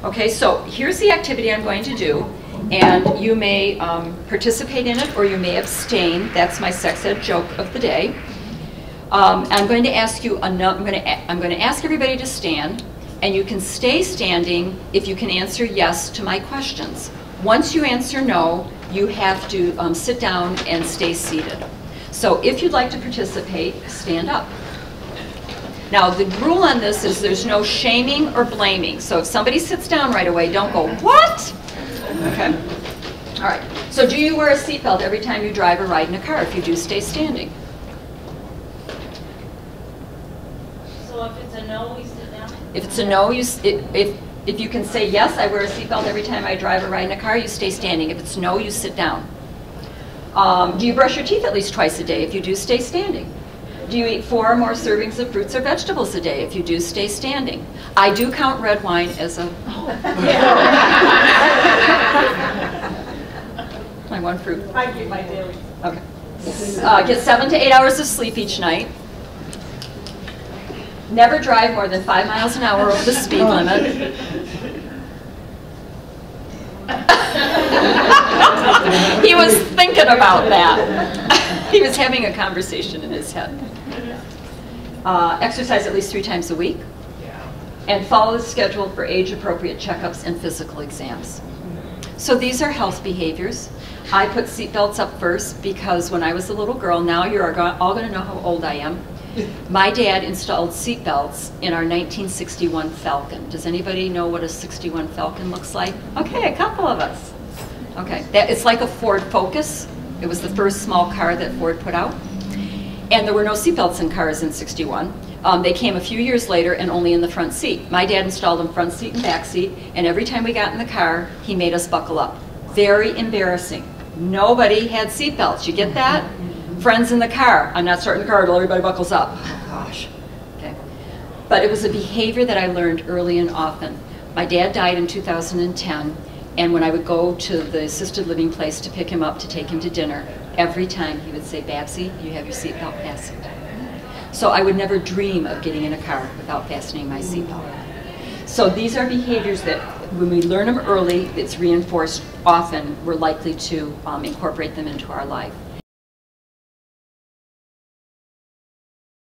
Okay, so here's the activity I'm going to do, and you may participate in it or you may abstain. That's my sex ed joke of the day. I'm going to ask you. I'm going to ask everybody to stand, and you can stay standing if you can answer yes to my questions. Once you answer no, you have to sit down and stay seated. So if you'd like to participate, stand up. Now, the rule on this is there's no shaming or blaming. So if somebody sits down right away, don't go, what? Okay. All right. So do you wear a seatbelt every time you drive or ride in a car? If you do, stay standing. So if it's a no, we sit down? If it's a no, if you can say yes, I wear a seatbelt every time I drive or ride in a car, you stay standing. If it's no, you sit down. Do you brush your teeth at least twice a day? If you do, stay standing. Do you eat 4 or more servings of fruits or vegetables a day? If you do, stay standing. I do count red wine as a... my one fruit. I get my daily. Okay. Get 7 to 8 hours of sleep each night. Never drive more than 5 miles an hour over the speed limit. He was thinking about that. He was having a conversation in his head. Exercise at least 3 times a week. And follow the schedule for age-appropriate checkups and physical exams. So these are health behaviors. I put seatbelts up first because when I was a little girl, now you're all going to know how old I am. My dad installed seatbelts in our 1961 Falcon. Does anybody know what a 61 Falcon looks like? Okay, a couple of us. Okay, it's like a Ford Focus. It was the first small car that Ford put out. And there were no seatbelts in cars in '61. They came a few years later and only in the front seat. My dad installed them front seat and back seat, and every time we got in the car, he made us buckle up. Very embarrassing. Nobody had seatbelts. You get that? Friends in the car. I'm not starting the car until everybody buckles up. Oh, gosh. Okay. But it was a behavior that I learned early and often. My dad died in 2010, and when I would go to the assisted living place to pick him up to take him to dinner, every time he would say, Babsy, you have your seatbelt fastened. So I would never dream of getting in a car without fastening my seatbelt. So these are behaviors that when we learn them early, it's reinforced often, we're likely to incorporate them into our life.